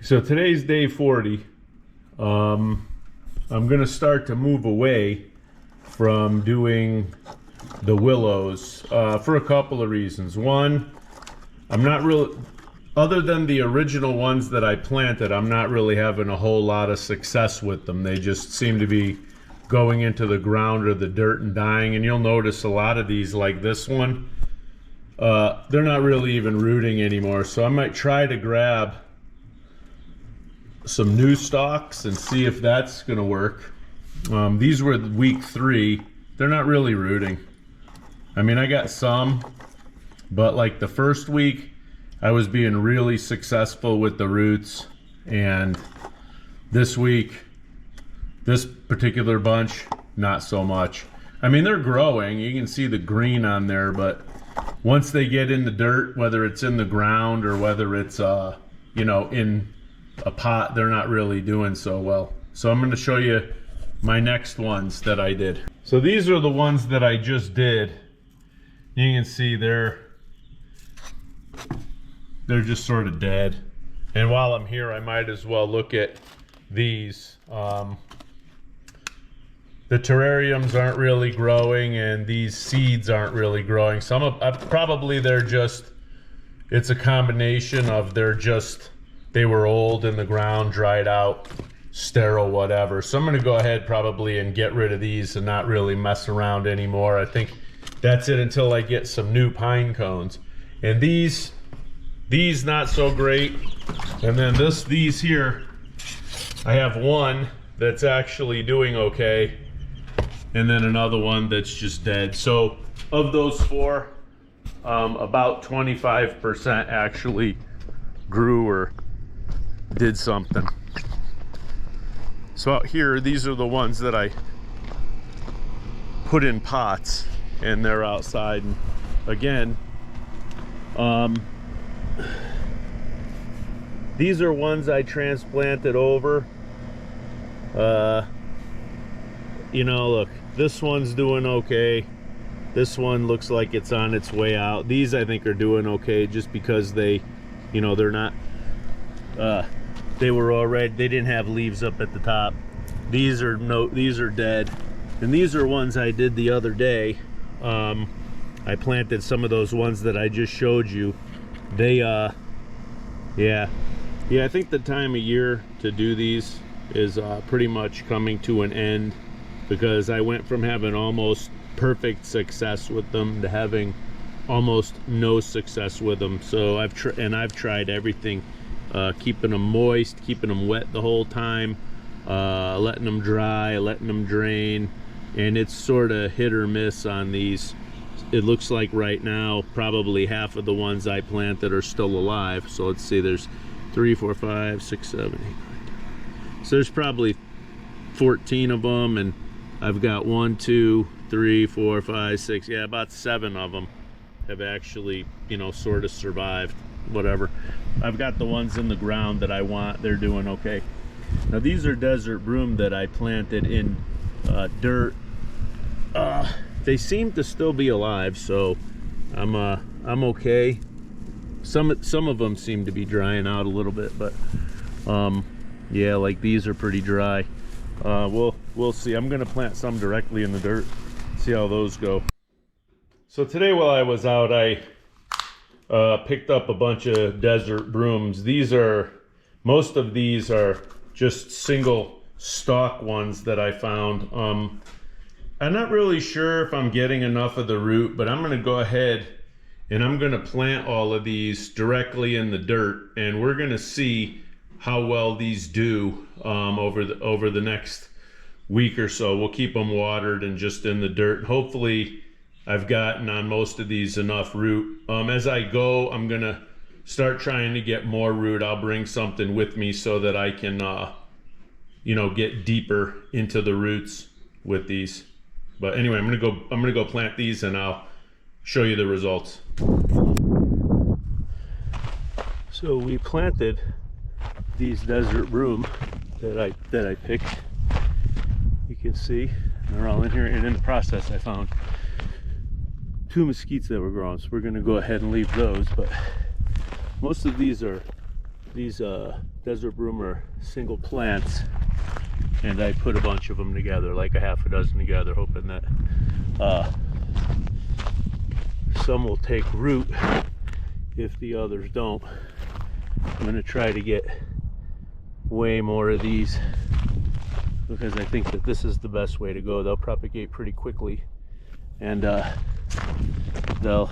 So today's day 40. I'm gonna start to move away from doing the willows for a couple of reasons. One, I'm not really, other than the original ones that I planted, I'm not really having a whole lot of success with them. They just seem to be going into the ground or the dirt and dying. And you'll notice a lot of these, like this one, they're not really even rooting anymore. So I might try to grab some new stalks and see if that's gonna work. These were week 3. They're not really rooting. I mean, I got some, but like the first week I was being really successful with the roots, and this week, this particular bunch, not so much. I mean, they're growing, you can see the green on there, but once they get in the dirt, whether it's in the ground or whether it's you know, in a pot, they're not really doing so well. So I'm going to show you my next ones that I did. So these are the ones that I just did. You can see they're just sort of dead. And while I'm here, I might as well look at these. The terrariums aren't really growing, and these seeds aren't really growing. Some of probably they're just, it's a combination of they were old in the ground, dried out, sterile, whatever. So I'm going to go ahead probably and get rid of these and not really mess around anymore. I think that's it until I get some new pine cones. And these not so great. And then these here, I have one that's actually doing okay, and then another one that's just dead. So of those 4, about 25% actually grew or did something. So out here, these are the ones that I put in pots, and they're outside. And again, these are ones I transplanted over. You know, look, this one's doing okay. This one looks like it's on its way out. These I think are doing okay just because they, you know, they're not they didn't have leaves up at the top. These are dead. And these are ones I did the other day. I planted some of those ones that I just showed you. They yeah, I think the time of year to do these is pretty much coming to an end, because I went from having almost perfect success with them to having almost no success with them. So I've tried everything. Keeping them moist, keeping them wet the whole time, letting them dry, letting them drain, and it's sort of hit or miss on these. It looks like right now probably half of the ones I planted are still alive. So let's see, there's 3, 4, 5, 6, 7, 8, 9, 10. So there's probably 14 of them, and I've got 1, 2, 3, 4, 5, 6, yeah, about 7 of them have actually, you know, sort of survived. Whatever. I've got the ones in the ground that I want. They're doing okay. Now these are desert broom that I planted in dirt. They seem to still be alive, so I'm okay. Some of them seem to be drying out a little bit, but yeah, like these are pretty dry. We'll see. I'm gonna plant some directly in the dirt, see how those go. So today while I was out, I picked up a bunch of desert brooms. Most of these are just single stalk ones that I found. I'm not really sure if I'm getting enough of the root, but I'm going to go ahead and I'm going to plant all of these directly in the dirt, and we're going to see how well these do over the next week or so. We'll keep them watered and just in the dirt. Hopefully I've gotten on most of these enough root. As I go, I'm gonna start trying to get more root. I'll bring something with me so that I can, you know, get deeper into the roots with these. But anyway, I'm gonna go plant these, and I'll show you the results. So we planted these desert broom that I picked. You can see they're all in here, and in the process I found 2 mesquites that were growing, so we're going to go ahead and leave those. But most of these are These desert broom are single plants, and I put a bunch of them together, like a half a dozen together, hoping that some will take root if the others don't. I'm going to try to get way more of these because I think that this is the best way to go. They'll propagate pretty quickly, and they'll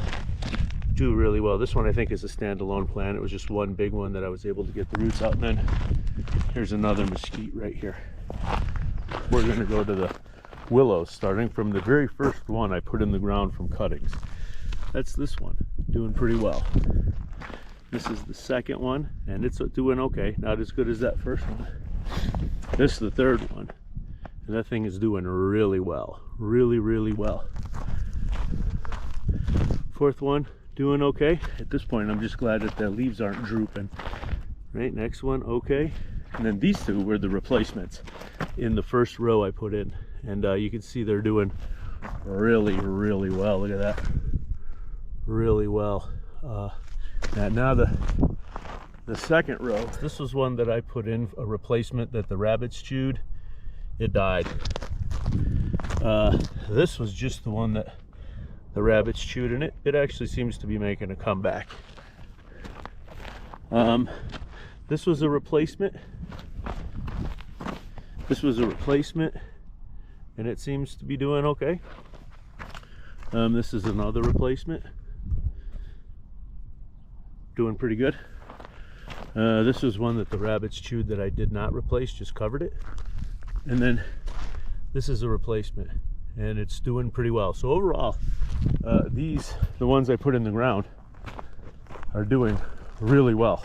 do really well. This one I think is a standalone plant. It was just one big one that I was able to get the roots out. And then here's another mesquite right here. We're going to go to the willows, starting from the very first one I put in the ground from cuttings. That's this one, doing pretty well. This is the second one, and it's doing okay. Not as good as that first one. This is the third one, and that thing is doing really well. Really, really well. Fourth one, doing okay. At this point, I'm just glad that the leaves aren't drooping. Right, next one, okay. And then these two were the replacements in the first row I put in. And you can see they're doing really, really well. Look at that. Really well. Now the second row, this was one that I put in, a replacement that the rabbits chewed. It died. This was just the one that the rabbits chewed, and it actually seems to be making a comeback. This was a replacement. This was a replacement, and it seems to be doing okay. This is another replacement. Doing pretty good. This was one that the rabbits chewed that I did not replace, just covered it. And then this is a replacement, and it's doing pretty well. So overall, the ones I put in the ground, are doing really well.